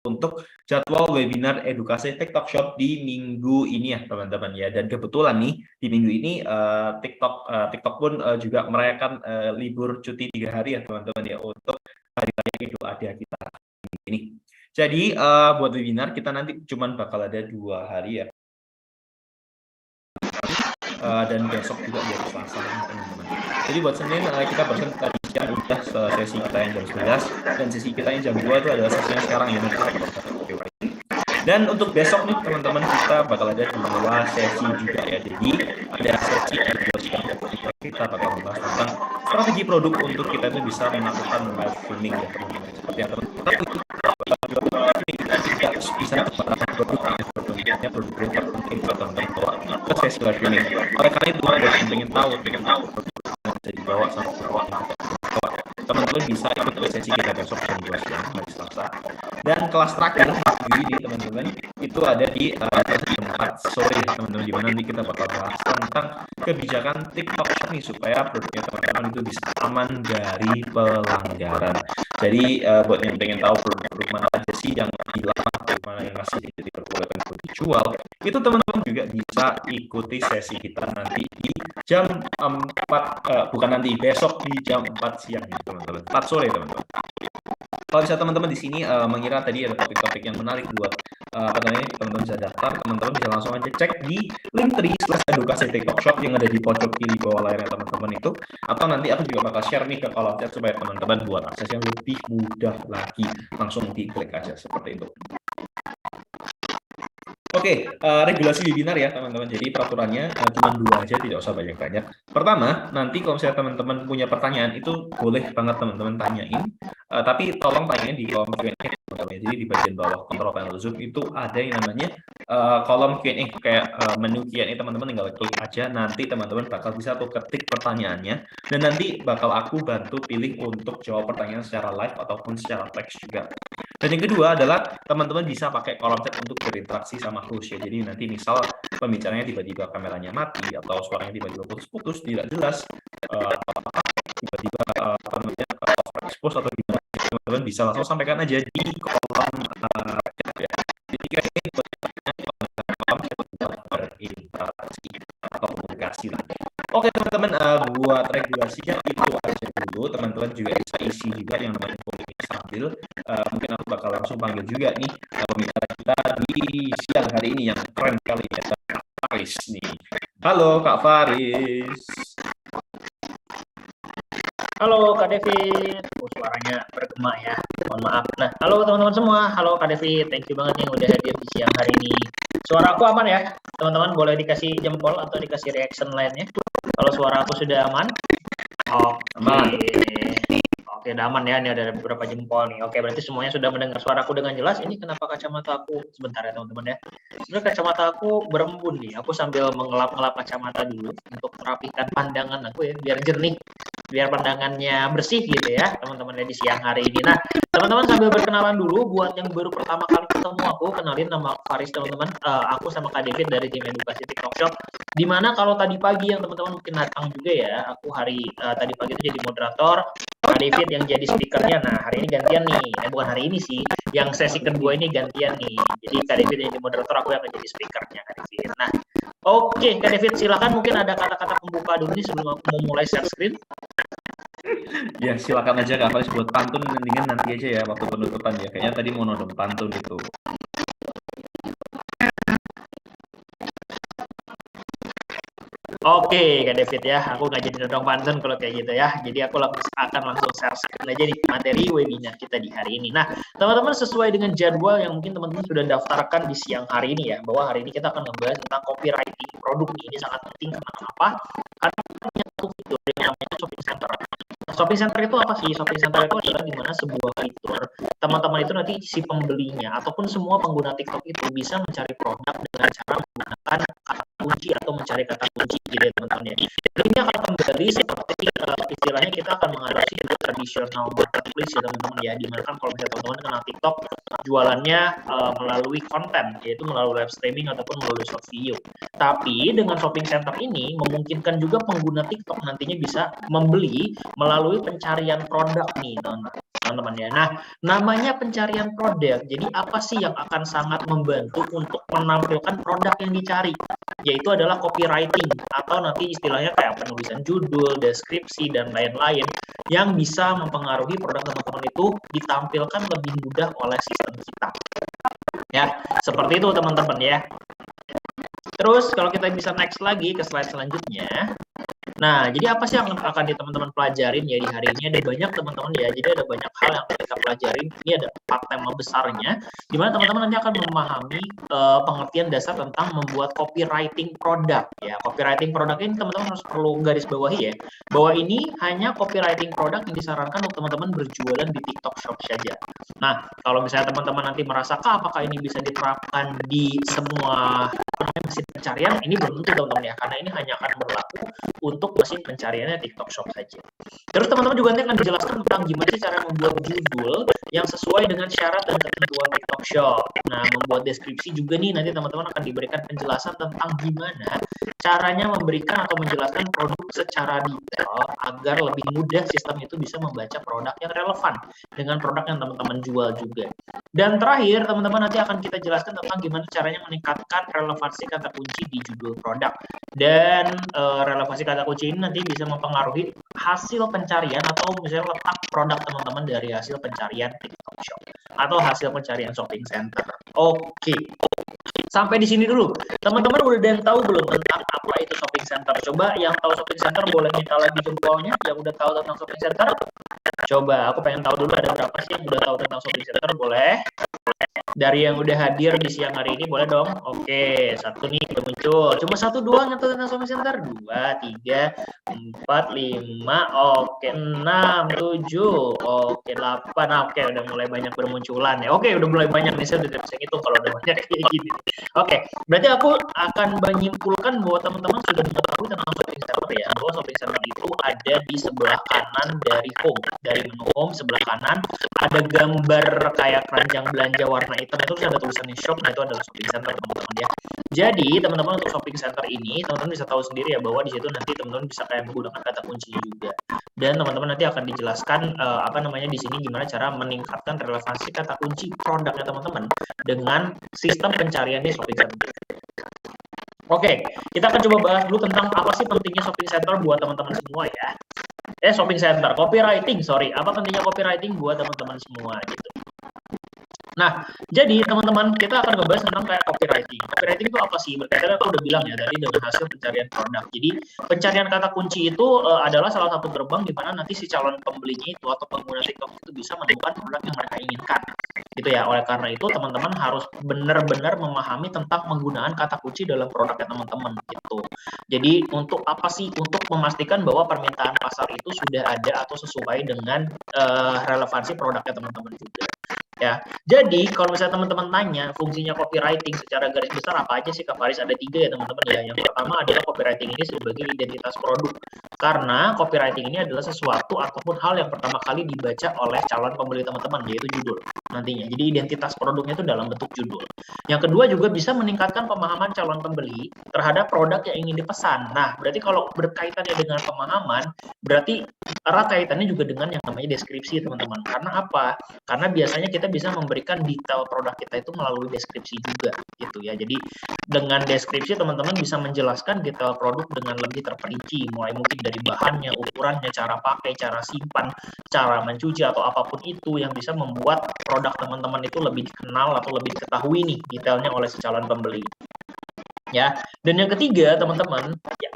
untuk jadwal webinar edukasi TikTok Shop di minggu ini ya teman-teman ya. Dan kebetulan nih di minggu ini TikTok pun juga merayakan libur cuti 3 hari ya teman-teman ya untuk hari raya Idul Adha kita ini. Jadi buat webinar kita nanti cuman bakal ada 2 hari ya. Dan besok juga di hari Selasa teman-teman. Jadi buat Senin kita barusan tadi siang udah sesi kita yang jam 11 dan sesi kita yang jam 2 itu adalah sesinya sekarang ya. Dan untuk besok nih teman-teman kita bakal ada 2 sesi juga ya. Jadi ada sesi kita bakal membahas tentang strategi produk untuk kita itu bisa melakukan live streaming ya teman-teman. Seperti yang teman-teman kita tidak bisa kebarangan produknya terpenting buat teman-teman bawa ke sesi live streaming. Oleh karena itu buat yang pengen tahu bisa dibawa sama teman-teman bisa ikut ke sesi kita besok jam 2 siang hari Selasa. Dan kelas terakhir ini teman-teman itu ada di jam 4 sore teman-teman, di mana nanti kita bakal bahas tentang kebijakan TikTok Shop nih supaya produknya teman-teman itu bisa aman dari pelanggaran. Jadi buat yang pengen tahu produk mana aja sih yang dilarang, produk mana yang masih diperbolehkan untuk dijual, itu teman-teman juga bisa ikuti sesi kita nanti di jam 4 bukan nanti, besok di jam 4 siang ya teman-teman, 4 sore teman-teman. Kalau bisa teman-teman di sini mengira tadi ada topik-topik yang menarik buat teman-teman bisa daftar, teman-teman bisa langsung aja cek di linktree/edukasi TikTok Shop yang ada di pojok kiri bawah layarnya teman-teman itu, atau nanti aku juga bakal share nih ke kolom chat supaya teman-teman buat akses yang lebih mudah lagi, langsung diklik aja seperti itu. Oke, regulasi webinar ya teman-teman. Jadi peraturannya cuma 2 aja, tidak usah banyak-banyak. Pertama, nanti kalau misalnya teman-teman punya pertanyaan itu boleh banget teman-teman tanyain, tapi tolong tanyain di kolom Q&A. Jadi di bagian bawah control panel Zoom itu ada yang namanya kolom Q&A, kayak menu Q&A, teman-teman tinggal klik aja, nanti teman-teman bakal bisa tuh ketik pertanyaannya, dan nanti bakal aku bantu pilih untuk jawab pertanyaan secara live ataupun secara teks juga. Dan yang kedua adalah teman-teman bisa pakai kolom chat untuk berinteraksi sama host ya. Jadi nanti misal pembicaranya tiba-tiba kameranya mati atau suaranya tiba-tiba putus-putus, tidak jelas, tiba-tiba expose atau gimana, teman-teman bisa langsung sampaikan aja di kolom chat ya. Jadi kayak ini kolom chat buat berinteraksi atau komunikasi lah. Oke teman-teman, buat regulasinya itu aja dulu. Teman-teman juga bisa isi juga yang namanya polling sambil mungkin aku bakal langsung panggil juga nih pembicara kita di siang hari ini yang keren kali ya, Kak Faris nih. Halo Kak Faris. Halo Kak David, suaranya bergema ya, mohon maaf. Nah, halo teman-teman semua, halo Kak David, thank you banget yang udah hadir di siang hari ini. Suara aku aman ya, teman-teman boleh dikasih jempol atau dikasih reaction lainnya. Kalau suara aku sudah aman, Oke, udah aman ya, ini ada beberapa jempol nih. Oke, berarti semuanya sudah mendengar suaraku dengan jelas. Ini kenapa kacamata aku, sebentar ya teman-teman ya. Sebenarnya kacamata aku berembun nih, aku sambil mengelap-ngelap kacamata dulu untuk merapikan pandangan aku ya, biar jernih, biar pandangannya bersih gitu ya teman-teman ya di siang hari ini. Nah teman-teman sambil berkenalan dulu, buat yang baru pertama kali ketemu aku, kenalin nama Faris teman-teman. Aku sama Kak David dari tim edukasi TikTok Shop. Dimana kalau tadi pagi yang teman-teman mungkin datang juga ya, aku tadi pagi itu jadi moderator, Kak David yang jadi speakernya. Nah hari ini gantian nih, bukan hari ini sih, yang sesi kedua ini gantian nih. Jadi Kak David yang jadi moderator, aku yang jadi speakernya Kak David. Nah oke Kak David, silakan mungkin ada kata-kata pembuka dulu nih sebelum aku mau mulai share screen. Ya silakan aja Kak Faris, buat pantun mendingan nanti aja ya waktu penutupan ya, kayaknya tadi mau nodong pantun gitu. Oke Kak David ya, aku nggak jadi nodong pantun kalau kayak gitu ya. Jadi aku akan langsung share screen aja nih materi webinar kita di hari ini. Nah teman-teman, sesuai dengan jadwal yang mungkin teman-teman sudah daftarkan di siang hari ini ya, bahwa hari ini kita akan membahas tentang copywriting produk nih. Ini sangat penting, kenapa? Karena punya satu fitur yang namanya shopping center. Shopping center itu apa sih? Shopping center itu adalah dimana sebuah fitur teman-teman itu nanti si pembelinya ataupun semua pengguna TikTok itu bisa mencari produk dengan cara menggunakan kata kunci atau mencari kata kunci gitu ya teman-teman ya. Ini akan kembali seperti istilahnya kita akan mengadopsi tradisional marketplace ya teman-teman ya, dimana kan kalau misalnya teman-teman kenal TikTok jualannya melalui konten, yaitu melalui live streaming ataupun melalui short video. Tapi dengan shopping center ini memungkinkan juga pengguna TikTok nantinya bisa membeli melalui pencarian produk nih teman-teman. teman-teman ya. Nah, namanya pencarian produk. Jadi apa sih yang akan sangat membantu untuk menampilkan produk yang dicari? Yaitu adalah copywriting atau nanti istilahnya kayak penulisan judul, deskripsi dan lain-lain yang bisa mempengaruhi produk teman-teman itu ditampilkan lebih mudah oleh sistem kita. Ya, seperti itu teman-teman ya. Terus kalau kita bisa next lagi ke slide selanjutnya. Nah, jadi apa sih yang akan teman-teman pelajarin ya di hari ini? Ada banyak teman-teman ya, jadi ada banyak hal yang kita pelajarin. Ini ada 4 tema besarnya, di mana teman-teman nanti akan memahami pengertian dasar tentang membuat copywriting produk. Ya, copywriting produk ini teman-teman harus perlu garis bawahi ya, bahwa ini hanya copywriting produk yang disarankan untuk teman-teman berjualan di TikTok Shop saja. Nah, kalau misalnya teman-teman nanti merasa, apakah ini bisa diterapkan di semua mesin pencarian, ini belum tentu teman-teman ya, karena ini hanya akan berlaku untuk mesin pencariannya TikTok Shop saja. Terus teman-teman juga nanti akan dijelaskan tentang gimana sih cara membuat judul yang sesuai dengan syarat dan ketentuan TikTok Shop. Nah, membuat deskripsi juga nih, nanti teman-teman akan diberikan penjelasan tentang gimana caranya memberikan atau menjelaskan produk secara detail agar lebih mudah sistem itu bisa membaca produk yang relevan dengan produk yang teman-teman jual juga. Dan terakhir, teman-teman nanti akan kita jelaskan tentang gimana caranya meningkatkan relevansi kata kunci di judul produk. Dan relevansi kata kunci ini nanti bisa mempengaruhi hasil pencarian atau misalnya letak produk teman-teman dari hasil pencarian TikTok Shop atau hasil pencarian shopping center. Oke. Sampai di sini dulu. Teman-teman udah dan tahu belum tentang apa itu shopping center? Coba yang tahu shopping center boleh minta lagi jempolnya. Yang udah tahu tentang shopping center? Coba, aku pengen tahu dulu ada berapa sih yang udah tahu tentang shopping center, boleh? Dari yang udah hadir di siang hari ini, boleh dong? Oke, 1 nih udah muncul. Cuma 1 doang yang tahu tentang shopping center? 2, 3, 4, 5, oke, 6, 7, oke, 8, oke, udah mulai banyak bermunculan ya. Oke, udah mulai banyak nih, saya udah bisa ngitung kalau udah banyak kayak gini. Oke, berarti aku akan menyimpulkan bahwa teman-teman sudah mengetahui tentang shopping center ya, bahwa shopping center itu ada di sebelah kanan dari home. Dari menu home sebelah kanan ada gambar kayak keranjang belanja warna hitam, itu ada tulisannya shop, nah itu adalah shopping center teman-teman ya. Jadi teman-teman untuk shopping center ini teman-teman bisa tahu sendiri ya bahwa di situ nanti teman-teman bisa kayak menggunakan kata kunci juga. Dan teman-teman nanti akan dijelaskan di sini gimana cara meningkatkan relevansi kata kunci produknya teman-teman dengan sistem pencarian di shopping center. Oke, kita akan coba bahas dulu tentang apa sih pentingnya shopping center buat teman-teman semua ya. Shopping center, copywriting, apa pentingnya copywriting buat teman-teman semua gitu. Nah, jadi teman-teman kita akan ngebahas tentang kayak copywriting. Copywriting itu apa sih? Berkaitan aku udah bilang ya tadi dengan hasil pencarian produk. Jadi pencarian kata kunci itu adalah salah satu gerbang di mana nanti si calon pembelinya itu atau pengguna TikTok itu bisa menemukan produk yang mereka inginkan. Gitu ya. Oleh karena itu teman-teman harus benar-benar memahami tentang penggunaan kata kunci dalam produknya teman-teman gitu. Jadi untuk apa sih? Untuk memastikan bahwa permintaan pasar itu sudah ada atau sesuai dengan relevansi produknya teman-teman juga. Ya, jadi kalau misalnya teman-teman tanya fungsinya copywriting secara garis besar apa aja sih Kak Faris? Ada 3 ya teman-teman ya. Yang pertama adalah copywriting ini sebagai identitas produk. Karena copywriting ini adalah sesuatu ataupun hal yang pertama kali dibaca oleh calon pembeli teman-teman, yaitu judul nantinya. Jadi identitas produknya itu dalam bentuk judul. Yang kedua juga bisa meningkatkan pemahaman calon pembeli terhadap produk yang ingin dipesan. Nah, berarti kalau berkaitannya dengan pemahaman, berarti erat kaitannya juga dengan yang namanya deskripsi teman-teman. Karena apa? Karena biasanya kita bisa memberikan detail produk kita itu melalui deskripsi juga gitu ya. Jadi dengan deskripsi teman-teman bisa menjelaskan detail produk dengan lebih terperinci, mulai mungkin dari bahannya, ukurannya, cara pakai, cara simpan, cara mencuci atau apapun itu yang bisa membuat produk teman-teman itu lebih dikenal atau lebih diketahui nih detailnya oleh si calon pembeli. Ya. Dan yang ketiga teman-teman, ya,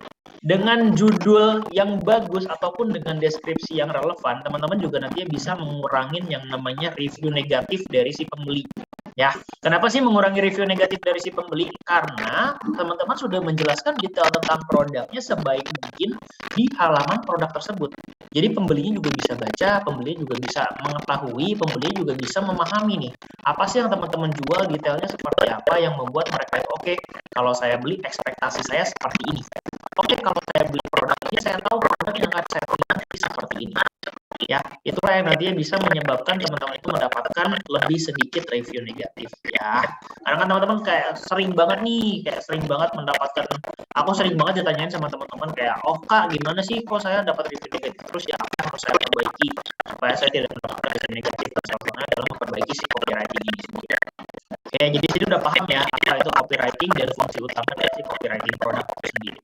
dengan judul yang bagus ataupun dengan deskripsi yang relevan, teman-teman juga nanti bisa mengurangi yang namanya review negatif dari si pembeli. Ya, kenapa sih mengurangi review negatif dari si pembeli? Karena teman-teman sudah menjelaskan detail tentang produknya sebaik mungkin di halaman produk tersebut. Jadi pembelinya juga bisa baca, pembelinya juga bisa mengetahui, pembelinya juga bisa memahami nih, apa sih yang teman-teman jual, detailnya seperti apa yang membuat mereka oke, kalau saya beli ekspektasi saya seperti ini. Oke, kalau saya beli produk ini, saya tahu produk yang akan saya beli nanti seperti ini. Ya, itulah yang nantinya bisa menyebabkan teman-teman itu mendapatkan lebih sedikit review negatif ya. Karena kan teman-teman kayak sering banget mendapatkan, aku sering banget ditanyain sama teman-teman kayak, oh Kak, gimana sih kok saya dapat review negatif terus ya, apa yang harus saya perbaiki supaya saya tidak mendapatkan kesan negatif dan salah satunya dalam memperbaiki si copywriting ini sendiri. Oke, jadi sini udah paham ya apa itu copywriting dan fungsi utama dari si copywriting produk itu sendiri.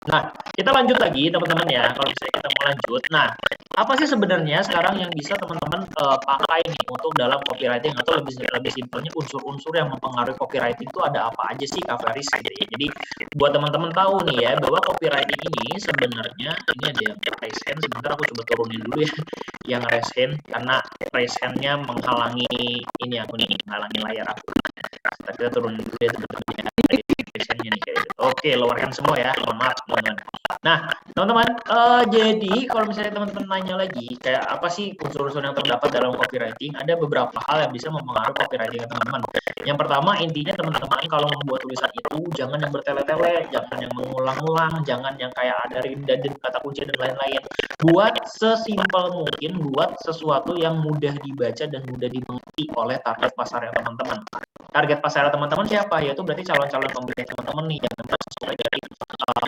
Nah, kita lanjut lagi teman-teman ya. Kalau misalnya kita mau lanjut, nah apa sih sebenarnya sekarang yang bisa teman-teman pakai nih untuk dalam copywriting, atau lebih simpelnya unsur-unsur yang mempengaruhi copywriting itu ada apa aja sih Kak Feris gitu ya. Jadi buat teman-teman tahu nih ya bahwa copywriting ini sebenarnya ini ada yang raise hand. Sebentar aku coba turunin dulu ya yang raise hand, karena raise hand-nya menghalangi ini aku nih, menghalangi layar aku. Kita turunin dulu ya teman-teman ya. Nih, kayak gitu. Oke, lower hand semua ya, mohon maaf teman-teman. Nah teman-teman, jadi kalau misalnya teman-teman nanya lagi kayak apa sih unsur-unsur yang terdapat dalam copywriting, ada beberapa hal yang bisa mempengaruhi copywriting teman-teman. Yang pertama, intinya teman-teman kalau membuat tulisan itu jangan yang bertele-tele, jangan yang mengulang-ulang, jangan yang kayak ada redundant kata kunci dan lain-lain. Buat sesimpel mungkin, buat sesuatu yang mudah dibaca dan mudah dimengerti oleh target pasar teman-teman. Target pasar teman-teman siapa? Yaitu berarti calon-calon pembeli teman-teman nih yang memang sesuai dari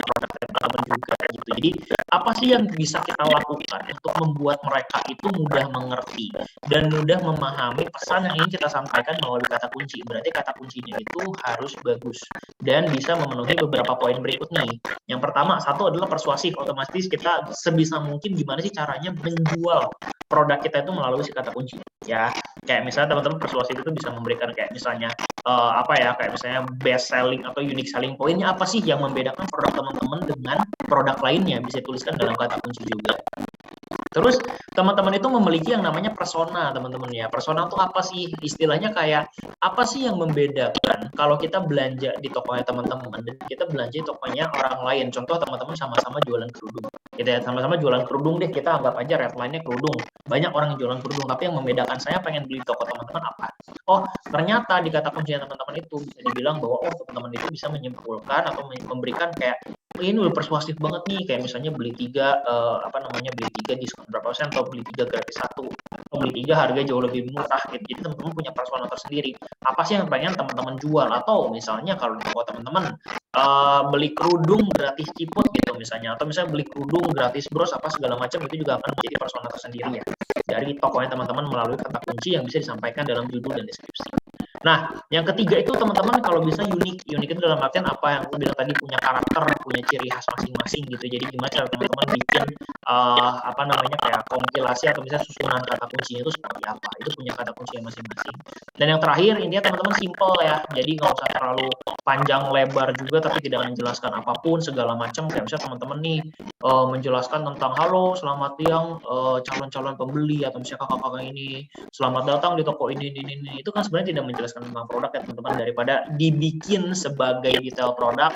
produk teman-teman juga gitu. Jadi apa sih yang bisa kita lakukan untuk membuat mereka itu mudah mengerti dan mudah memahami pesan yang ingin kita sampaikan melalui kata kunci. Berarti kata kuncinya itu harus bagus dan bisa memenuhi beberapa poin berikut nih. Yang pertama, satu adalah persuasif. Otomatis kita sebisa mungkin gimana sih caranya menjual produk kita itu melalui si kata kunci ya. Kayak misalnya teman-teman persuasif itu bisa memberikan kayak misalnya kayak misalnya best selling atau unique selling pointnya apa sih yang membedakan produk teman-teman dengan produk lainnya, bisa tuliskan dalam kata kunci juga. Terus teman-teman itu memiliki yang namanya persona teman-teman ya. Persona itu apa sih? Istilahnya kayak apa sih yang membedakan kalau kita belanja di tokonya teman-teman dan kita belanja di tokonya orang lain. Contoh teman-teman sama-sama jualan kerudung. Kita sama-sama jualan kerudung deh, kita anggap aja redline-nya kerudung. Banyak orang yang jualan kerudung, tapi yang membedakan saya pengen beli di toko teman-teman apa? Oh, ternyata di kata kuncinya teman-teman itu bisa dibilang bahwa teman-teman itu bisa menyimpulkan atau memberikan kayak ini udah persuasif banget nih, kayak misalnya beli tiga beli tiga diskon berapa persen atau beli tiga gratis satu, atau beli tiga harga jauh lebih murah gitu. Jadi teman-teman punya persona tersendiri. Apa sih yang pengen teman-teman jual? Atau misalnya kalau di toko teman-teman beli kerudung gratis ciput gitu misalnya, atau misalnya beli kerudung gratis bros apa segala macam, itu juga akan menjadi persona tersendiri ya dari tokonya teman-teman melalui kata kunci yang bisa disampaikan dalam judul dan deskripsi. Nah, yang ketiga itu teman-teman kalau bisa unik. Unik itu dalam artian apa yang aku bilang tadi, punya karakter, punya ciri khas masing-masing gitu. Jadi gimana cara teman-teman bikin kayak kompilasi atau misalnya susunan kata kuncinya itu seperti apa. Itu punya kata kunci masing-masing. Dan yang terakhir intinya teman-teman simple ya. Jadi nggak usah terlalu panjang lebar juga tapi tidak menjelaskan apapun segala macam. Kayak misalnya teman-teman nih menjelaskan tentang halo, selamat siang calon-calon pembeli atau misalnya kakak-kakak ini, selamat datang di toko ini. Itu kan sebenarnya tidak menjelaskan tentang produk ya teman-teman. Daripada dibikin sebagai detail produk,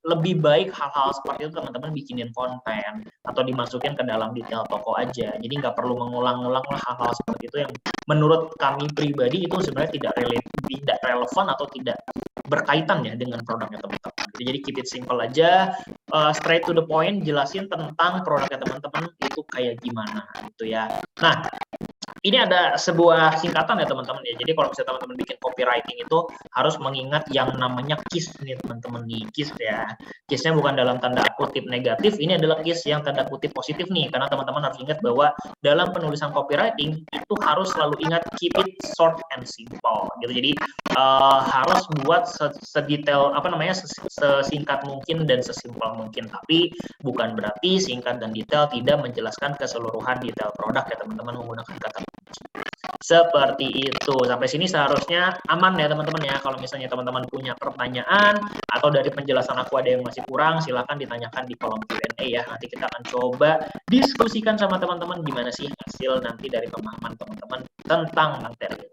lebih baik hal-hal seperti itu teman-teman bikinin konten atau dimasukin ke dalam detail toko aja. Jadi nggak perlu mengulang-ulang lah hal-hal seperti itu yang menurut kami pribadi itu sebenarnya tidak relevan atau tidak berkaitan ya dengan produknya teman-teman. Jadi keep it simple aja, straight to the point, jelasin tentang produknya teman-teman itu kayak gimana gitu ya. Nah, ini ada sebuah singkatan ya teman-teman ya. Jadi kalau misalnya teman-teman bikin copywriting itu harus mengingat yang namanya KISS nih teman-teman nih, KISS ya. KISS-nya bukan dalam tanda kutip negatif, ini adalah KISS yang tanda kutip positif nih, karena teman-teman harus ingat bahwa dalam penulisan copywriting itu harus selalu ingat keep it short and simple gitu. Jadi harus buat sedetail sesingkat mungkin dan sesimpel mungkin, tapi bukan berarti singkat dan detail tidak menjelaskan keseluruhan detail produk ya teman-teman menggunakan kata seperti itu. Sampai sini seharusnya aman ya teman-teman ya. Kalau misalnya teman-teman punya pertanyaan atau dari penjelasan aku ada yang masih kurang, silakan ditanyakan di kolom Q&A ya. Nanti kita akan coba diskusikan sama teman-teman gimana sih hasil nanti dari pemahaman teman-teman tentang materi.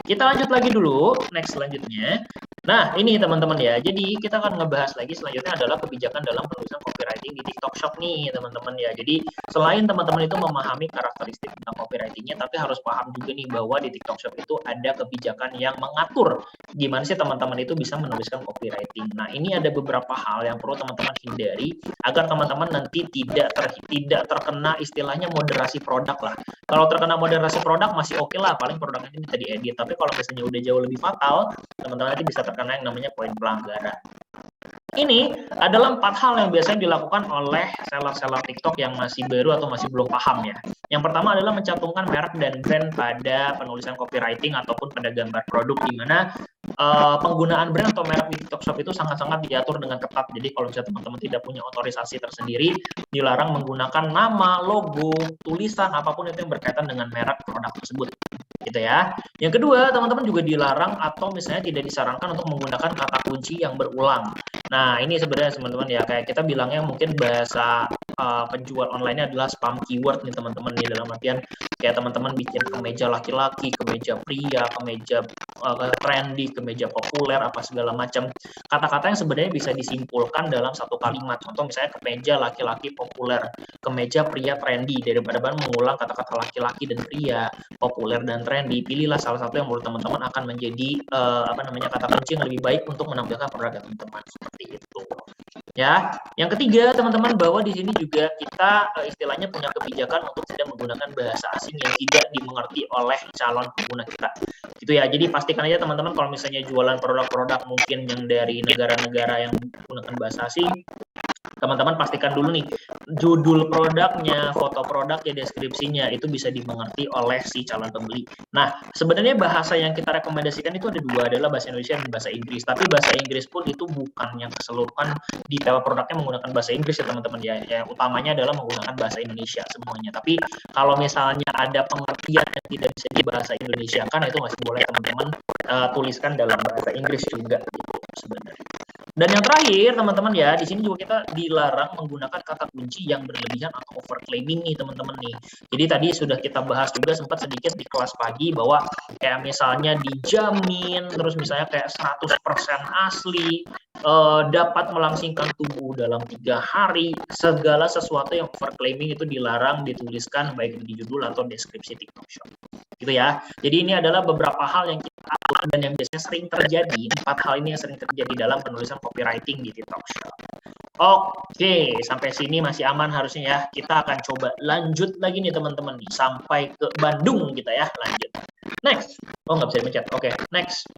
Kita lanjut lagi dulu, next selanjutnya. Nah, ini teman-teman ya. Jadi kita akan ngebahas lagi selanjutnya adalah kebijakan dalam penulisan copywriting di TikTok Shop nih, teman-teman ya. Jadi selain teman-teman itu memahami karakteristik tentang copywritingnya, tapi harus paham juga nih bahwa di TikTok Shop itu ada kebijakan yang mengatur gimana sih teman-teman itu bisa menuliskan copywriting. Nah, ini ada beberapa hal yang perlu teman-teman hindari agar teman-teman nanti tidak terkena istilahnya moderasi produk lah. Kalau terkena moderasi produk masih oke lah, paling produknya ini bisa diedit. Tapi kalau misalnya udah jauh lebih fatal, teman-teman nanti bisa terkena yang namanya poin pelanggaran. Ini adalah 4 hal yang biasanya dilakukan oleh seller-seller TikTok yang masih baru atau masih belum paham ya. Yang pertama adalah mencantumkan merek dan brand pada penulisan copywriting ataupun pada gambar produk, di mana penggunaan brand atau merek di TikTok Shop itu sangat-sangat diatur dengan ketat. Jadi kalau misalnya teman-teman tidak punya otorisasi tersendiri, dilarang menggunakan nama, logo, tulisan, apapun itu yang berkaitan dengan merek produk tersebut. Gitu ya. Yang kedua, teman-teman juga dilarang atau misalnya tidak disarankan untuk menggunakan kata kunci yang berulang. Nah, ini sebenarnya teman-teman ya, kayak kita bilangnya mungkin bahasa penjual online-nya adalah spam keyword nih teman-teman nih, dalam artian kayak teman-teman bikin kemeja laki-laki, kemeja pria, kemeja trendy, kemeja populer, apa segala macam. Kata-kata yang sebenarnya bisa disimpulkan dalam satu kalimat. Contoh misalnya kemeja laki-laki populer, kemeja pria trendy. Daripada mengulang kata-kata laki-laki dan pria, populer dan trendy, pilihlah salah satu yang menurut teman-teman akan menjadi kata kunci yang lebih baik untuk menampilkan produk teman-teman, seperti itu. Ya, yang ketiga teman-teman, bahwa di sini juga kita istilahnya punya kebijakan untuk tidak menggunakan bahasa asing yang tidak dimengerti oleh calon pengguna kita. Gitu ya. Jadi pastikan aja teman-teman kalau misalnya jualan produk-produk mungkin yang dari negara-negara yang menggunakan bahasa asing, teman-teman pastikan dulu nih judul produknya, foto produknya, deskripsinya itu bisa dimengerti oleh si calon pembeli. Nah, sebenarnya bahasa yang kita rekomendasikan itu ada dua, adalah bahasa Indonesia dan bahasa Inggris. Tapi bahasa Inggris pun itu bukan yang keseluruhan detail produknya menggunakan bahasa Inggris ya teman-teman ya. Yang utamanya adalah menggunakan bahasa Indonesia semuanya. Tapi kalau misalnya ada pengertian yang tidak bisa di bahasa Indonesia kan, itu masih boleh teman-teman tuliskan dalam bahasa Inggris juga gitu sebenarnya. Dan yang terakhir teman-teman ya, di sini juga kita dilarang menggunakan kata kunci yang berlebihan atau overclaiming nih teman-teman nih. Jadi tadi sudah kita bahas juga sempat sedikit di kelas pagi bahwa kayak misalnya dijamin, terus misalnya kayak 100% asli, dapat melangsingkan tubuh dalam 3 hari, segala sesuatu yang overclaiming itu dilarang dituliskan baik di judul atau deskripsi TikTok Shop. Gitu ya. Jadi ini adalah beberapa hal yang kita atur dan yang biasanya sering terjadi. 4 hal ini yang sering terjadi dalam penulisan copywriting di TikTok Shop. Oke, sampai sini masih aman harusnya ya. Kita akan coba lanjut lagi nih teman-teman nih, sampai ke Bandung kita ya. Lanjut. Next. Oh, nggak bisa dipencet. Oke, next.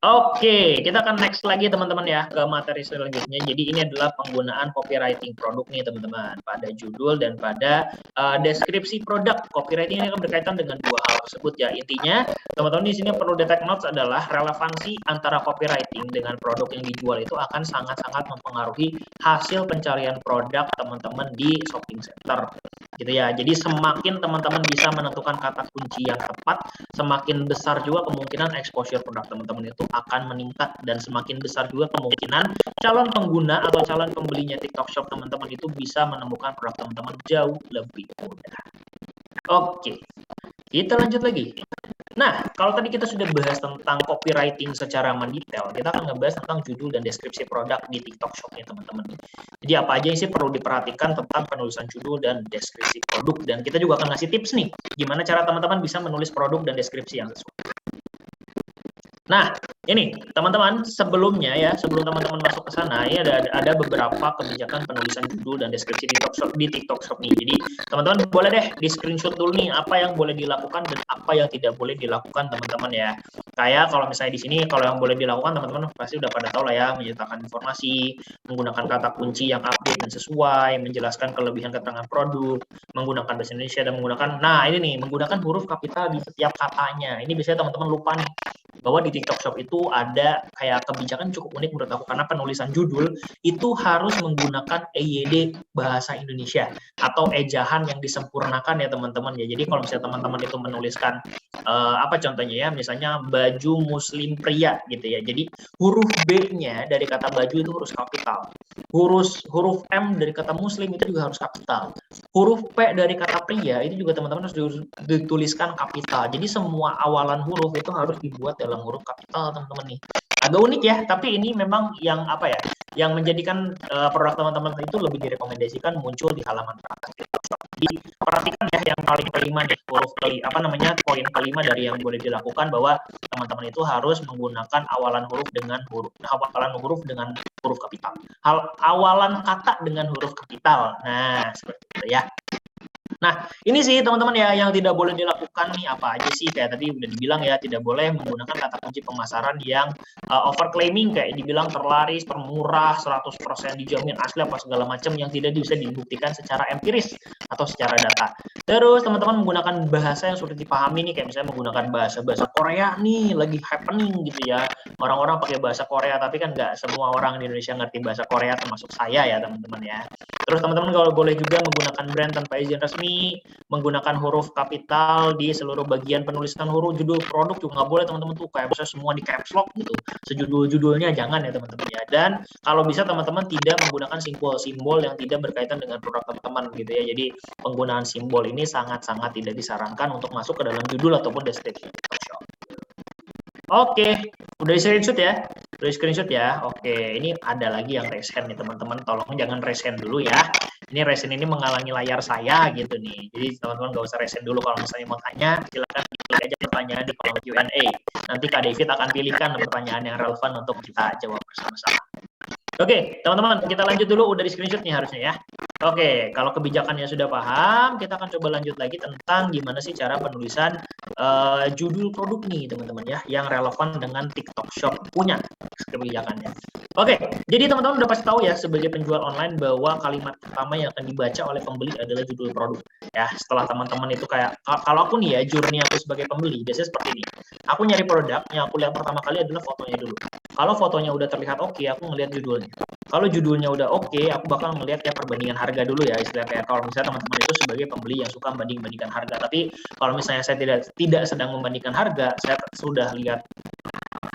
Oke, kita akan next lagi teman-teman ya ke materi selanjutnya. Jadi ini adalah penggunaan copywriting produk nih teman-teman, pada judul dan pada deskripsi produk. Copywriting ini akan berkaitan dengan dua hal tersebut ya. Intinya teman-teman di sini perlu take notes adalah relevansi antara copywriting dengan produk yang dijual itu akan sangat-sangat mempengaruhi hasil pencarian produk teman-teman di shopping center. Gitu ya. Jadi semakin teman-teman bisa menentukan kata kunci yang tepat, semakin besar juga kemungkinan exposure produk teman-teman itu akan meningkat, dan semakin besar juga kemungkinan calon pengguna atau calon pembelinya TikTok Shop teman-teman itu bisa menemukan produk teman-teman jauh lebih mudah. Oke, kita lanjut lagi. Nah, kalau tadi kita sudah bahas tentang copywriting secara mendetail, kita akan ngebahas tentang judul dan deskripsi produk di TikTok Shop ya teman-teman. Jadi apa aja yang sih perlu diperhatikan tentang penulisan judul dan deskripsi produk, dan kita juga akan ngasih tips nih gimana cara teman-teman bisa menulis produk dan deskripsi yang sesuai. Nah, ini teman-teman, sebelumnya ya, sebelum teman-teman masuk ke sana, ini ada beberapa kebijakan penulisan judul dan deskripsi di TikTok Shop nih. Jadi teman-teman boleh deh di screenshot dulu nih apa yang boleh dilakukan dan apa yang tidak boleh dilakukan teman-teman ya. Kayak kalau misalnya di sini, kalau yang boleh dilakukan teman-teman pasti udah pada tahu lah ya, menyertakan informasi, menggunakan kata kunci yang update dan sesuai, menjelaskan kelebihan keterangan produk, menggunakan bahasa Indonesia, dan menggunakan huruf kapital di setiap katanya. Ini biasanya teman-teman lupa nih, bahwa di TikTok Shop itu ada kayak kebijakan cukup unik menurut aku, karena penulisan judul itu harus menggunakan EYD bahasa Indonesia atau ejahan yang disempurnakan ya teman-teman ya. Jadi kalau misalnya teman-teman itu menuliskan apa contohnya ya, misalnya baju muslim pria gitu ya. Jadi huruf B-nya dari kata baju itu harus kapital. Huruf M dari kata muslim itu juga harus kapital. Huruf P dari kata pria itu juga teman-teman harus dituliskan kapital. Jadi semua awalan huruf itu harus dibuat dalam huruf kapital teman-teman nih. Agak unik ya, tapi ini memang yang yang menjadikan produk teman-teman itu lebih direkomendasikan muncul di halaman teratas. Jadi perhatikan ya yang paling kelima nih, poin kelima dari yang boleh dilakukan, bahwa teman-teman itu harus menggunakan awalan huruf dengan huruf kapital. Awalan kata dengan huruf kapital. Nah, seperti itu ya. Nah, ini sih teman-teman ya yang tidak boleh dilakukan nih apa aja sih, kayak tadi udah dibilang ya, tidak boleh menggunakan kata kunci pemasaran yang overclaiming, kayak dibilang terlaris, termurah, 100% dijamin asli apa segala macam yang tidak bisa dibuktikan secara empiris atau secara data. Terus teman-teman menggunakan bahasa yang sulit dipahami nih, kayak misalnya menggunakan bahasa Korea nih, lagi happening gitu ya. Orang-orang pakai bahasa Korea, tapi kan nggak semua orang di Indonesia ngerti bahasa Korea, termasuk saya ya teman-teman ya. Terus teman-teman kalau boleh juga menggunakan brand tanpa izin resmi, menggunakan huruf kapital di seluruh bagian penulisan huruf judul produk juga nggak boleh teman-teman tuh, kayak misalnya semua di caps lock gitu. Sejudul-judulnya jangan ya teman-teman ya. Dan kalau bisa teman-teman tidak menggunakan simbol-simbol yang tidak berkaitan dengan produk teman-teman gitu ya. Jadi penggunaan simbol ini sangat-sangat tidak disarankan untuk masuk ke dalam judul ataupun deskripsi shop. Oke, udah di screenshot ya? Udah di screenshot ya? Oke, ini ada lagi yang raise hand nih teman-teman. Tolong jangan raise hand dulu ya. Ini raise hand ini menghalangi layar saya gitu nih. Jadi teman-teman nggak usah raise hand dulu. Kalau misalnya mau tanya, silakan pilih aja pertanyaan di kolom Q&A. Nanti Kak David akan pilihkan pertanyaan yang relevan untuk kita jawab bersama-sama. Oke, teman-teman, kita lanjut dulu. Udah di screenshot nih harusnya ya. Oke, kalau kebijakannya sudah paham, kita akan coba lanjut lagi tentang gimana sih cara penulisan judul produk nih, teman-teman ya, yang relevan dengan TikTok Shop punya kebijakannya. Oke, jadi teman-teman udah pasti tahu ya sebagai penjual online bahwa kalimat pertama yang akan dibaca oleh pembeli adalah judul produk. Ya, setelah teman-teman itu kayak, kalau aku nih ya, journey aku sebagai pembeli, biasanya seperti ini. Aku nyari produk, yang aku lihat pertama kali adalah fotonya dulu. Kalau fotonya udah terlihat oke, aku ngelihat judulnya. Kalau judulnya udah oke, aku bakal melihat ya perbandingan harga dulu ya, istilah kayak kalau misalnya teman-teman itu sebagai pembeli yang suka membanding-bandingkan harga. Tapi kalau misalnya saya tidak sedang membandingkan harga, saya sudah lihat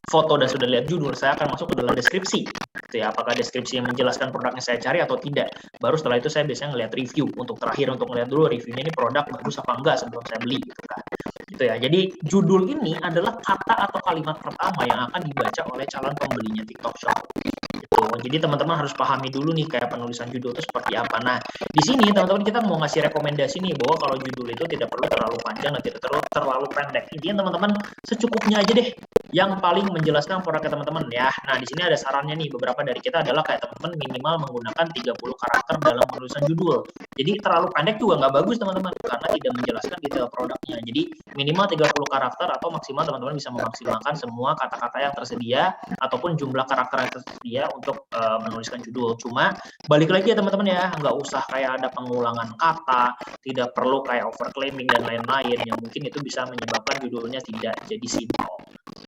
foto dan sudah lihat judul, saya akan masuk ke dalam deskripsi. Gitu ya, apakah deskripsi yang menjelaskan produknya saya cari atau tidak. Baru setelah itu saya biasanya ngelihat review. Untuk terakhir untuk ngelihat dulu reviewnya ini produk bagus apa enggak sebelum saya beli gitu kan. Gitu ya. Jadi judul ini adalah kata atau kalimat pertama yang akan dibaca oleh calon pembelinya TikTok Shop. Gitu. Jadi teman-teman harus pahami dulu nih kayak penulisan judul itu seperti apa. Nah, di sini teman-teman kita mau ngasih rekomendasi nih bahwa kalau judul itu tidak perlu terlalu panjang dan tidak terlalu pendek. Intinya teman-teman secukupnya aja deh yang paling menjelaskan produknya teman-teman ya. Nah, di sini ada sarannya nih, beberapa dari kita adalah kayak teman-teman minimal menggunakan 30 karakter dalam penulisan judul. Jadi terlalu pendek juga nggak bagus teman-teman, karena tidak menjelaskan detail produknya. Jadi minimal 30 karakter atau maksimal teman-teman bisa memaksimalkan semua kata-kata yang tersedia ataupun jumlah karakter yang tersedia untuk menuliskan judul. Cuma balik lagi ya teman-teman ya, nggak usah kayak ada pengulangan kata, tidak perlu kayak overclaiming dan lain-lain yang mungkin itu bisa menyebabkan judulnya tidak jadi simpel.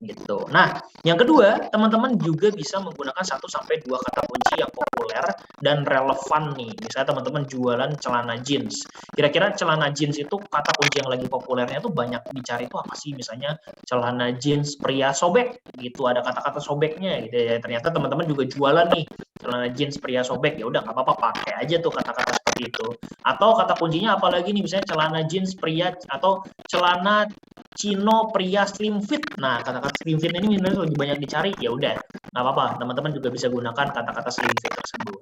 Gitu. Nah, yang kedua, teman-teman juga bisa menggunakan 1-2 kata kunci yang populer dan relevan nih. Misalnya teman-teman jualan celana jeans. Kira-kira celana jeans itu kata kunci yang lagi populernya tuh banyak dicari itu apa sih? Misalnya celana jeans pria sobek gitu, ada kata-kata sobeknya gitu ya. Ternyata teman-teman juga jualan nih celana jeans pria sobek, ya udah nggak apa-apa pakai aja tuh kata-kata seperti itu. Atau kata kuncinya apalagi nih, misalnya celana jeans pria atau celana chino pria slim fit. Nah, kata-kata slim fit ini sebenarnya lebih banyak dicari, ya udah nggak apa-apa, teman-teman juga bisa gunakan kata-kata slim fit tersebut.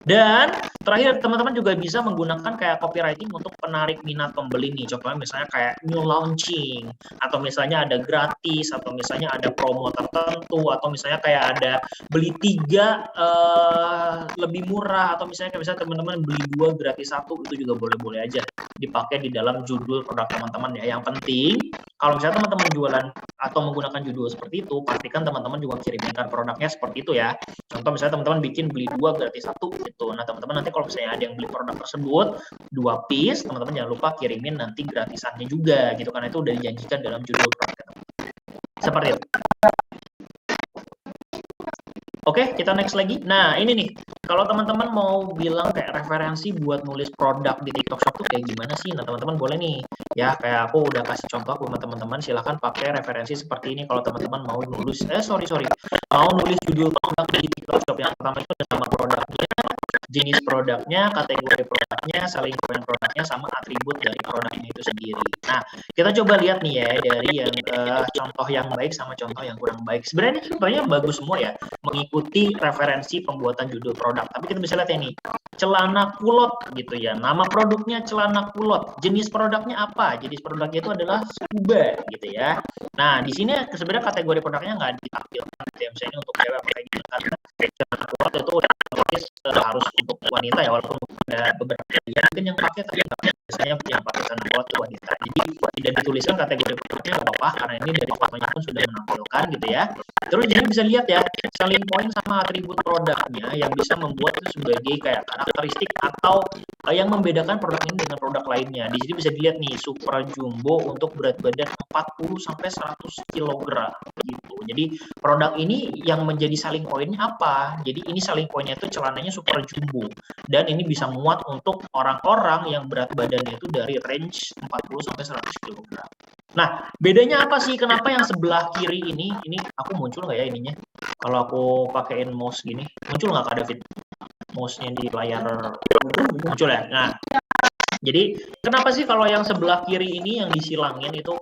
Dan terakhir teman-teman juga bisa menggunakan kayak copywriting untuk penarik minat pembeli nih. Contohnya misalnya kayak new launching, atau misalnya ada gratis, atau misalnya ada promo tertentu, atau misalnya kayak ada beli 3 lebih murah, atau misalnya kayak teman-teman beli 2 gratis 1, itu juga boleh-boleh aja dipakai di dalam judul produk teman-teman ya. Yang penting kalau misalnya teman-teman jualan atau menggunakan judul seperti itu, pastikan teman-teman juga kirimkan produknya seperti itu ya. Contoh misalnya teman-teman bikin beli 2 gratis 1 gitu. Nah, teman-teman nanti kalau misalnya ada yang beli produk tersebut 2 piece, teman-teman jangan lupa kirimin nanti gratisannya juga gitu, karena itu udah dijanjikan dalam judul produk. Seperti itu. Oke, kita next lagi. Nah, ini nih, kalau teman-teman mau bilang kayak referensi buat nulis produk di TikTok Shop tuh kayak gimana sih? Nah, teman-teman boleh nih, ya kayak aku udah kasih contoh buat teman-teman, silahkan pakai referensi seperti ini kalau teman-teman mau nulis, mau nulis judul produk di TikTok Shop. Yang pertama itu ada nama produknya, jenis produknya, kategori produknya, selling point produknya, sama atribut dari produknya itu sendiri. Nah, kita coba lihat nih ya dari yang contoh yang baik sama contoh yang kurang baik. Sebenarnya contohnya bagus semua ya, mengikuti referensi pembuatan judul produk. Tapi kita bisa lihat ya nih, celana kulot gitu ya. Nama produknya celana kulot. Jenis produknya apa? Jenis produknya itu adalah scuba gitu ya. Nah, di sini sebenarnya kategori produknya nggak ditampilkan. Ya, misalnya untuk cewek apa kayak gitu, karena celana kulot itu udah harus untuk wanita ya, walaupun ada beberapa ya mungkin yang pakai tapi nggak biasanya yang pakai kuat wanita. Jadi tidak dituliskan kategori produknya nggak apa-apa karena ini dari fotonya pun sudah menampilkan gitu ya. Terus jadi bisa lihat ya selling point sama atribut produknya yang bisa membuat itu sebagai kayak karakteristik atau yang membedakan produk ini dengan produk lainnya. Di sini bisa dilihat nih Supra Jumbo untuk berat badan 40 sampai 100 kg gitu. Jadi produk ini yang menjadi selling point-nya apa? Jadi ini selling point-nya itu celananya Supra Jumbo dan ini bisa muat untuk orang-orang yang berat badannya itu dari range 40 sampai 100 kg. Nah, bedanya apa sih? Kenapa yang sebelah kiri ini aku muncul nggak ya ininya? Kalau aku pakein mouse gini, muncul nggak Kak David? Mouse-nya di layar muncul ya? Nah, jadi kenapa sih kalau yang sebelah kiri ini yang disilangin itu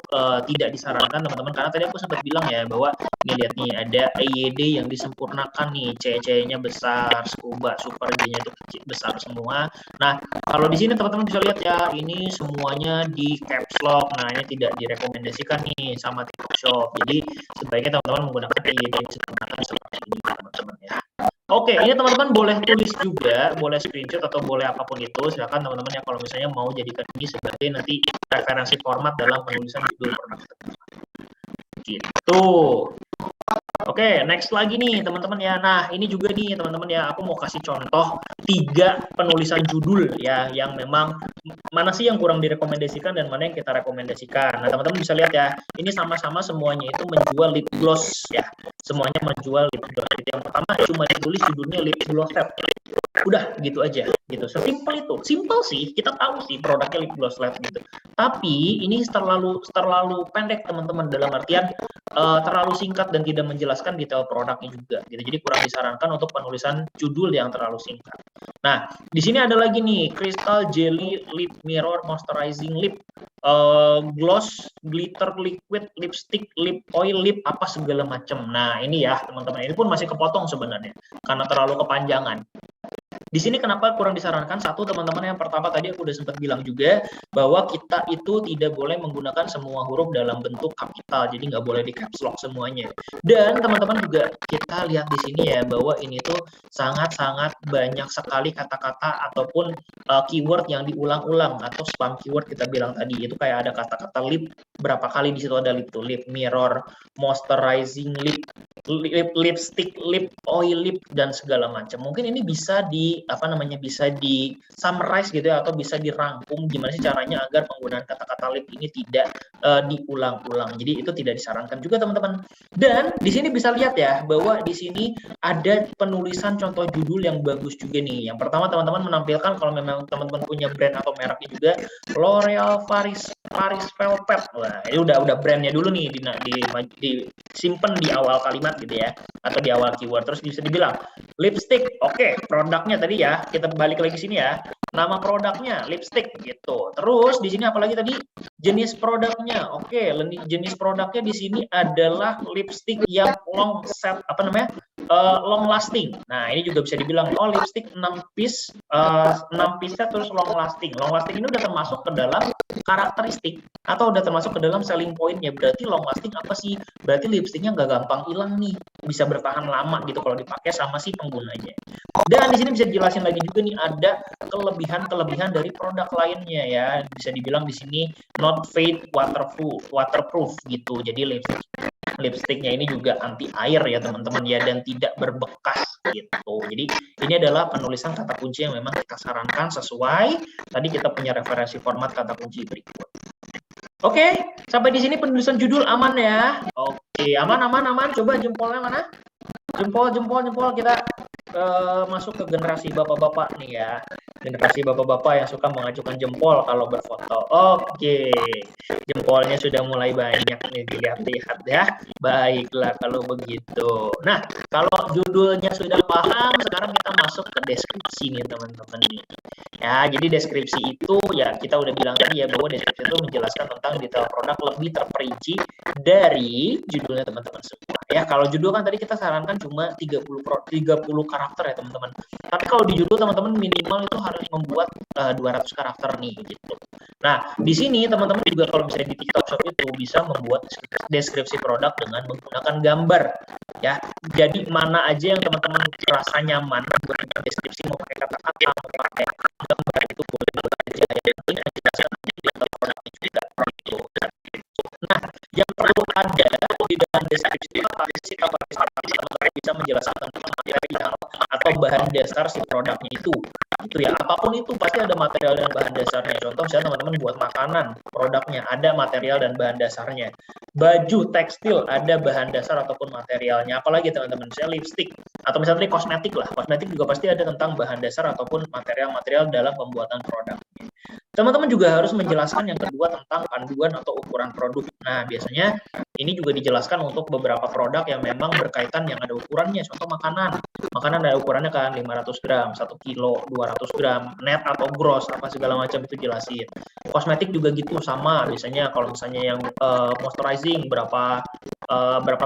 tidak disarankan teman-teman? Karena tadi aku sempat bilang ya bahwa nih lihat nih ada EYD yang disempurnakan nih, C-nya besar, Scuba, Super G-nya itu kecil besar semua. Nah kalau di sini teman-teman bisa lihat ya ini semuanya di caps lock. Nah ini tidak direkomendasikan nih sama TikTok Shop. Jadi sebaiknya teman-teman menggunakan EYD yang disempurnakan seperti ini teman-teman ya. Oke, ini teman-teman boleh tulis juga, boleh screenshot atau boleh apapun itu. Silakan teman-teman ya kalau misalnya mau jadikan ini sebagai nanti referensi format dalam penulisan judul produk. Gitu. Oke, next lagi nih teman-teman ya. Nah, ini juga nih teman-teman ya, aku mau kasih contoh 3 penulisan judul ya yang memang mana sih yang kurang direkomendasikan dan mana yang kita rekomendasikan. Nah, teman-teman bisa lihat ya, ini sama-sama semuanya itu menjual lip gloss ya. Semuanya menjual lip gloss. Yang pertama cuma ditulis judulnya lip gloss set. Udah gitu aja gitu. Sesimpel itu. Simple sih, kita tahu sih produknya lip gloss lab gitu. Tapi ini terlalu pendek teman-teman dalam artian terlalu singkat dan tidak menjelaskan detail produknya juga gitu. Jadi kurang disarankan untuk penulisan judul yang terlalu singkat. Nah, di sini ada lagi nih Crystal Jelly Lip Mirror Moisturizing Lip gloss, glitter liquid, lipstick, lip oil, lip apa segala macam. Nah, ini ya teman-teman. Ini pun masih kepotong sebenarnya karena terlalu kepanjangan. Di sini kenapa kurang disarankan? Satu, teman-teman, yang pertama tadi aku udah sempat bilang juga bahwa kita itu tidak boleh menggunakan semua huruf dalam bentuk kapital, jadi nggak boleh di caps lock semuanya. Dan teman-teman juga kita lihat di sini ya bahwa ini tuh sangat-sangat banyak sekali kata-kata ataupun keyword yang diulang-ulang atau spam keyword kita bilang tadi. Itu kayak ada kata-kata lip, berapa kali di situ ada lip tuh, lip mirror, moisturizing lip, lipstick, lip oil, lip dan segala macam. Mungkin ini bisa bisa di summarize gitu ya, atau bisa dirangkum gimana sih caranya agar penggunaan kata-kata lip ini tidak diulang-ulang. Jadi itu tidak disarankan juga teman-teman. Dan di sini bisa lihat ya bahwa di sini ada penulisan contoh judul yang bagus juga nih. Yang pertama teman-teman menampilkan kalau memang teman-teman punya brand atau mereknya juga L'Oreal Paris Velvet. Wah, ini udah brandnya dulu nih disimpan di awal kalimat gitu ya, atau di awal keyword. Terus bisa dibilang lipstick, oke, produknya tadi ya, kita balik lagi sini ya, nama produknya lipstick gitu. Terus di sini apalagi tadi jenis produknya, oke, jenis produknya di sini adalah lipstick yang long lasting. Nah ini juga bisa dibilang lipstick 6 piece terus long lasting. Long lasting ini udah termasuk ke dalam karakteristik atau udah termasuk ke dalam selling point-nya. Berarti long lasting apa sih? Berarti lipsticknya nggak gampang hilang nih, bisa bertahan lama gitu kalau dipakai sama si penggunanya. Dan di sini bisa dijelasin lagi juga nih ada kelebihan dari produk lainnya ya. Bisa dibilang di sini not fade waterproof gitu. Jadi lipstiknya ini juga anti air ya teman-teman ya, dan tidak berbekas gitu. Jadi ini adalah penulisan kata kunci yang memang kita sarankan sesuai tadi kita punya referensi format kata kunci berikut. Oke, sampai di sini penulisan judul aman ya. Oke, aman. Coba jempolnya mana? Jempol kita masuk ke generasi bapak-bapak nih ya. Generasi bapak-bapak yang suka mengajukan jempol kalau berfoto. Oke, jempolnya sudah mulai banyak nih dilihat-lihat ya. Baiklah kalau begitu. Nah, kalau judulnya sudah paham, sekarang kita masuk ke deskripsi nih teman-teman nih. Ya, jadi deskripsi itu ya kita udah bilang tadi ya bahwa deskripsi itu menjelaskan tentang detail produk lebih terperinci dari judulnya teman-teman semua. Ya, kalau judul kan tadi kita sarankan cuma 30 karakter ya teman-teman. Tapi kalau di judul teman-teman minimal itu harus membuat 200 karakter nih gitu. Nah, di sini teman-teman juga kalau misalnya di TikTok Shop itu bisa membuat deskripsi produk dengan menggunakan gambar ya. Jadi mana aja yang teman-teman rasa nyaman buat deskripsi, mau pakai kata-kata, mau pakai gambar, itu boleh aja ya. Yang penting menjelaskan produknya juga gitu. Nah, yang perlu ada di dalam deskripsi itu apa sih teman-teman bisa menjelaskan tentang material atau bahan dasar si produknya itu ya, apapun itu pasti ada material dan bahan dasarnya. Contoh misalnya teman-teman buat makanan, produknya ada material dan bahan dasarnya. Baju tekstil ada bahan dasar ataupun materialnya. Apalagi teman-teman, misalnya lipstick atau misalnya kosmetik lah, kosmetik juga pasti ada tentang bahan dasar ataupun material-material dalam pembuatan produk. Teman-teman juga harus menjelaskan yang kedua tentang panduan atau ukuran produk. Nah, biasanya ini juga dijelaskan untuk beberapa produk yang memang berkaitan yang ada ukurannya. Contoh makanan. Makanan ada ukurannya kan 500 gram, 1 kilo, 200 gram, net atau gross, apa segala macam itu jelasin. Kosmetik juga gitu sama. Biasanya kalau misalnya yang moisturizing berapa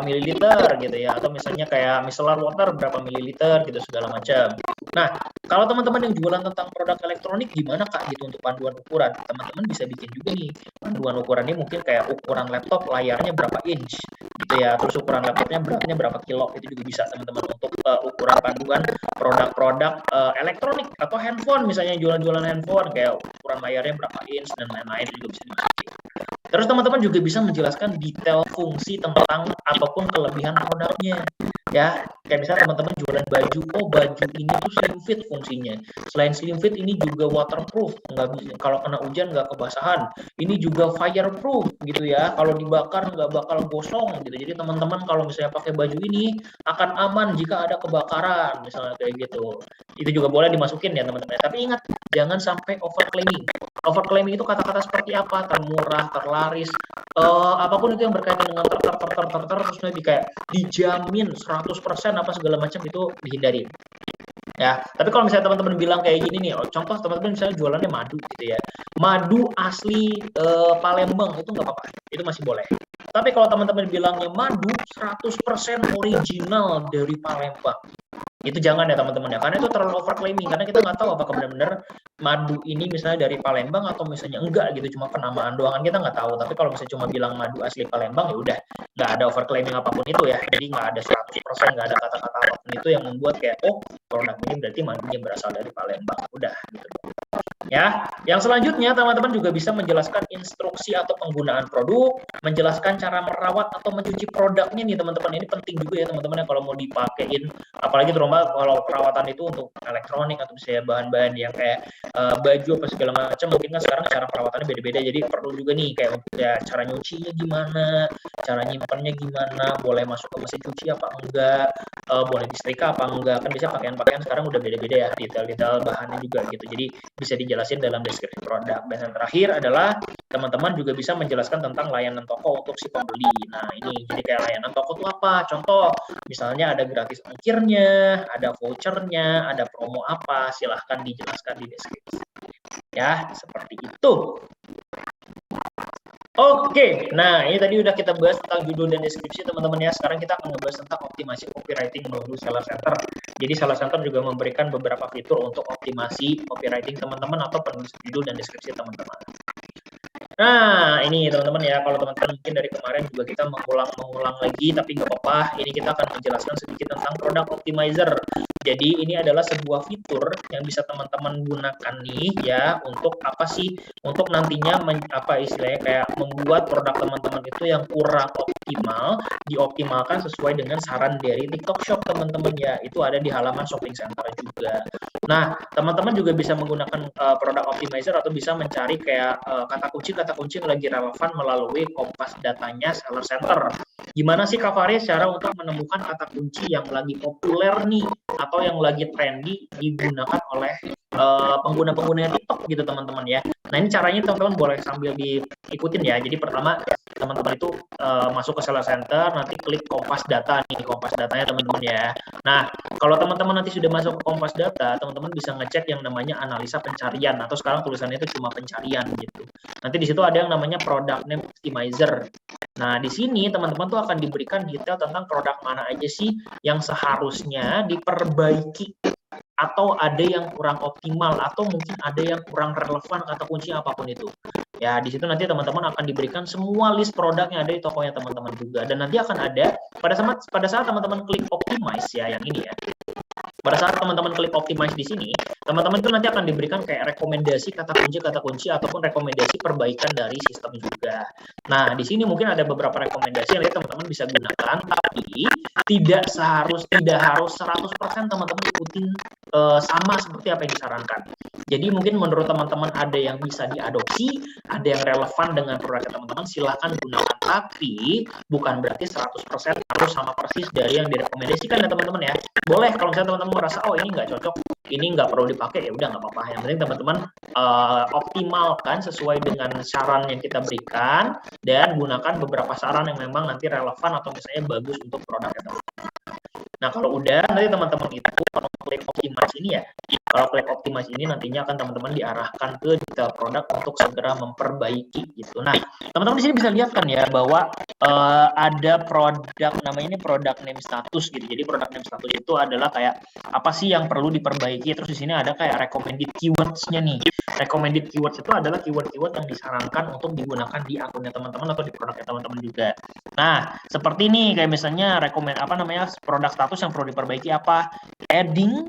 mililiter gitu ya, atau misalnya kayak micellar water berapa mililiter gitu segala macam. Nah, kalau teman-teman yang jualan tentang produk elektronik gimana Kak gitu untuk panduan ukuran? Teman-teman bisa bikin juga nih panduan ukurannya, mungkin kayak ukuran laptop layarnya berapa inch gitu ya, terus ukuran laptopnya beratnya berapa kilo, itu juga bisa teman-teman untuk ukuran panduan produk-produk elektronik atau handphone, misalnya jualan-jualan handphone kayak ukuran layarnya berapa inch dan lain-lain juga bisa dimasukin. Terus teman-teman juga bisa menjelaskan detail fungsi tentang ataupun kelebihan produknya. Ya, kayak misalnya teman-teman jualan baju, oh baju ini tuh slim fit fungsinya. Selain slim fit ini juga waterproof, nggak bisa kalau kena hujan nggak kebasahan. Ini juga fireproof gitu ya, kalau dibakar nggak bakal gosong gitu. Jadi teman-teman kalau misalnya pakai baju ini akan aman jika ada kebakaran, misalnya kayak gitu. Itu juga boleh dimasukin ya teman-teman. Tapi ingat, jangan sampai overclaiming. Overclaiming itu kata-kata seperti apa? Termurah, terlaris, apapun itu yang berkaitan dengan terus nanti kayak dijamin 100% apa segala macam, itu dihindari. Ya, tapi kalau misalnya teman-teman bilang kayak gini nih, contoh teman-teman misalnya jualannya madu gitu ya, madu asli Palembang, itu nggak apa-apa, itu masih boleh. Tapi kalau teman-teman bilangnya madu 100% original dari Palembang, itu jangan ya teman-teman ya, karena itu terlalu overclaiming, karena kita nggak tahu apakah benar-benar madu ini misalnya dari Palembang atau misalnya enggak gitu, cuma penamaan doang, kita nggak tahu. Tapi kalau misalnya cuma bilang madu asli Palembang, ya udah nggak ada overclaiming apapun itu ya, jadi nggak ada 100%, nggak ada kata-kata apapun itu yang membuat kayak oh produk ini berarti madunya berasal dari Palembang, udah gitu. Ya, yang selanjutnya teman-teman juga bisa menjelaskan instruksi atau penggunaan produk, menjelaskan cara merawat atau mencuci produknya nih teman-teman. Ini penting juga ya teman-teman ya kalau mau dipakein, apalagi terutama kalau perawatan itu untuk elektronik atau misalnya bahan-bahan yang kayak baju apa segala macam, mungkin kan sekarang cara perawatannya beda-beda, jadi perlu juga nih kayak ya cara nyucinya gimana, cara nyimpannya gimana, boleh masuk ke mesin cuci apa enggak, boleh disetrika apa enggak, kan bisa pakaian-pakaian sekarang udah beda-beda ya, detail-detail bahannya juga gitu, jadi bisa dijelasin dalam deskripsi produk. Dan yang terakhir adalah teman-teman juga bisa menjelaskan tentang layanan toko untuk si pembeli. Nah ini jadi kayak layanan toko itu apa, contoh misalnya ada gratis ongkirnya, ada vouchernya, ada promo apa, silahkan dijelaskan di deskripsi ya, seperti itu. Oke, nah ini tadi udah kita bahas tentang judul dan deskripsi teman-teman ya. Sekarang kita akan ngebahas tentang optimasi copywriting melalui Seller Center. Jadi Seller Center juga memberikan beberapa fitur untuk optimasi copywriting teman-teman atau penulis judul dan deskripsi teman-teman. Nah, ini teman-teman ya, kalau teman-teman mungkin dari kemarin juga kita mengulang lagi, tapi nggak apa-apa. Ini kita akan menjelaskan sedikit tentang product optimizer. Jadi ini adalah sebuah fitur yang bisa teman-teman gunakan nih ya, untuk apa sih? Untuk nantinya apa istilahnya kayak membuat produk teman-teman itu yang kurang optimal dioptimalkan sesuai dengan saran dari TikTok Shop teman-teman ya. Itu ada di halaman Shopping Center juga. Nah, teman-teman juga bisa menggunakan product optimizer atau bisa mencari kayak kata kunci yang lagi relevan melalui kompas datanya Seller Center. Gimana sih Kak Faris cara untuk menemukan kata kunci yang lagi populer nih atau yang lagi trendy digunakan oleh pengguna-pengguna TikTok gitu teman-teman ya. Nah ini caranya teman-teman boleh sambil diikutin ya. Jadi pertama teman-teman itu masuk ke Seller Center, nanti klik kompas data nih, kompas datanya teman-teman ya. Nah kalau teman-teman nanti sudah masuk ke kompas data, teman-teman bisa ngecek yang namanya analisa pencarian, atau sekarang tulisannya itu cuma pencarian gitu. Nanti di situ ada yang namanya product name optimizer. Nah di sini teman-teman tuh akan diberikan detail tentang produk mana aja sih yang seharusnya diperbaiki, atau ada yang kurang optimal, atau mungkin ada yang kurang relevan kata kunci apapun itu. Ya, di situ nanti teman-teman akan diberikan semua list produk yang ada di tokonya teman-teman juga. Dan nanti akan ada pada saat teman-teman klik optimize ya, yang ini ya. Pada saat teman-teman klik optimize di sini, teman-teman itu nanti akan diberikan kayak rekomendasi kata kunci ataupun rekomendasi perbaikan dari sistem juga. Nah, di sini mungkin ada beberapa rekomendasi yang teman-teman bisa gunakan, tapi tidak harus 100% teman-teman ikutin sama seperti apa yang disarankan. Jadi mungkin menurut teman-teman ada yang bisa diadopsi, ada yang relevan dengan produk teman-teman, silahkan gunakan. Tapi bukan berarti 100% harus sama persis dari yang direkomendasikan ya teman-teman ya. Boleh kalau misalnya teman-teman merasa oh ini nggak cocok, ini nggak perlu dipakai, ya udah nggak apa-apa. Yang penting teman-teman optimalkan sesuai dengan saran yang kita berikan dan gunakan beberapa saran yang memang nanti relevan atau misalnya bagus untuk produknya teman-teman. Nah kalau udah nanti teman-teman itu kalau klik optimize ini ya, kalau klik optimize ini nantinya akan teman-teman diarahkan ke detail produk untuk segera memperbaiki gitu. Nah teman-teman di sini bisa lihat kan ya bahwa ada produk namanya ini produk name status gitu. Jadi produk name status itu adalah kayak apa sih yang perlu diperbaiki. Terus di sini ada kayak recommended keywords-nya nih. Recommended keywords itu adalah keyword-keyword yang disarankan untuk digunakan di akunnya teman-teman atau di produknya teman-teman juga. Nah seperti ini kayak misalnya produk status yang perlu diperbaiki apa? Adding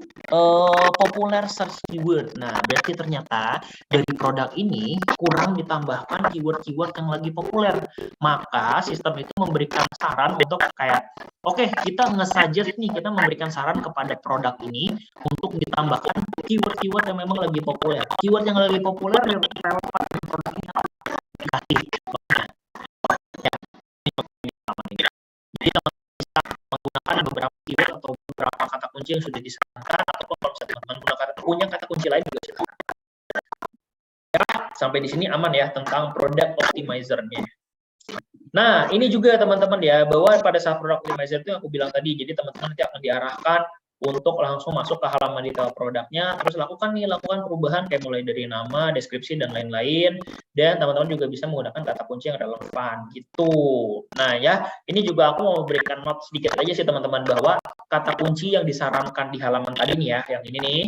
popular search keyword. Nah, berarti ternyata dari produk ini kurang ditambahkan keyword-keyword yang lagi populer. Maka sistem itu memberikan saran untuk kayak, oke, kita nge-suggest nih, kita memberikan saran kepada produk ini untuk ditambahkan keyword-keyword yang memang lagi populer. Keyword yang lagi populer yang relevan dengan produk ini dikasih. Jadi teman-teman bisa menggunakan beberapa keyword atau beberapa kata kunci yang sudah disarankan, ataupun kalau misalnya teman-teman punya kata kunci lain juga silakan. Ya, sampai di sini aman ya tentang product optimizer-nya. Nah, ini juga teman-teman ya, bahwa pada saat product optimizer itu yang aku bilang tadi, jadi teman-teman nanti akan diarahkan untuk langsung masuk ke halaman detail produknya, terus lakukan perubahan kayak mulai dari nama, deskripsi, dan lain-lain, dan teman-teman juga bisa menggunakan kata kunci yang relevan gitu. Nah ya, ini juga aku mau berikan note sedikit aja sih teman-teman, bahwa kata kunci yang disarankan di halaman tadi nih ya, yang ini nih,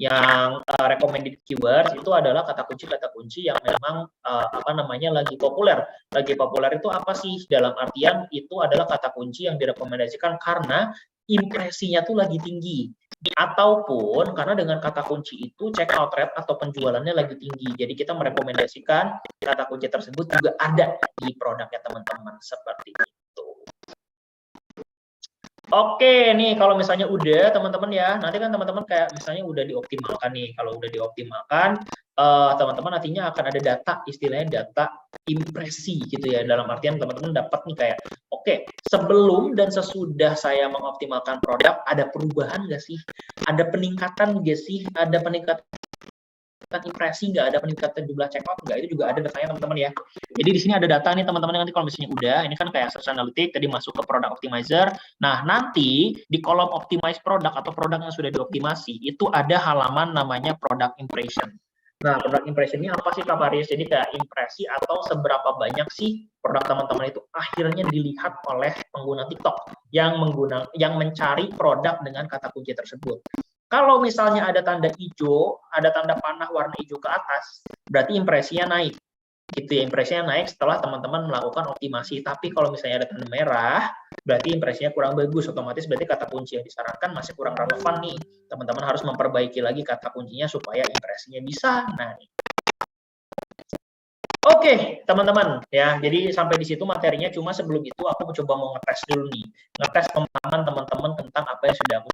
yang recommended keywords itu adalah kata kunci yang memang lagi populer. Lagi populer itu apa sih? Dalam artian itu adalah kata kunci yang direkomendasikan karena impresinya tuh lagi tinggi, ataupun karena dengan kata kunci itu check out rate atau penjualannya lagi tinggi. Jadi kita merekomendasikan kata kunci tersebut juga ada di produknya teman-teman seperti itu. Oke, nih kalau misalnya udah teman-teman ya, nanti kan teman-teman kayak misalnya udah dioptimalkan nih. Kalau udah dioptimalkan, teman-teman nantinya akan ada data, istilahnya data impresi gitu ya. Dalam artian teman-teman dapat nih kayak, oke, sebelum dan sesudah saya mengoptimalkan produk, ada perubahan nggak sih? Ada peningkatan nggak sih? Ada peningkatan impresi nggak, ada peningkatan jumlah checkout nggak, itu juga ada datanya teman-teman ya. Jadi di sini ada data nih teman-teman, nanti kalau misalnya udah, ini kan kayak search analytics tadi masuk ke product optimizer. Nah nanti di kolom optimize produk atau produk yang sudah dioptimasi itu ada halaman namanya product impression. Nah product impression ini apa sih Kak Faris? Jadi kayak impresi atau seberapa banyak sih produk teman-teman itu akhirnya dilihat oleh pengguna TikTok yang mencari produk dengan kata kunci tersebut. Kalau misalnya ada tanda hijau, ada tanda panah warna hijau ke atas, berarti impresinya naik. Gitu ya, impresinya naik setelah teman-teman melakukan optimasi. Tapi kalau misalnya ada tanda merah, berarti impresinya kurang bagus. Otomatis berarti kata kunci yang disarankan masih kurang relevan nih. Teman-teman harus memperbaiki lagi kata kuncinya supaya impresinya bisa naik. Oke, teman-teman ya. Jadi sampai di situ materinya. Cuma sebelum itu aku coba mau ngetes dulu nih, ngetes pemahaman teman-teman tentang apa yang sudah aku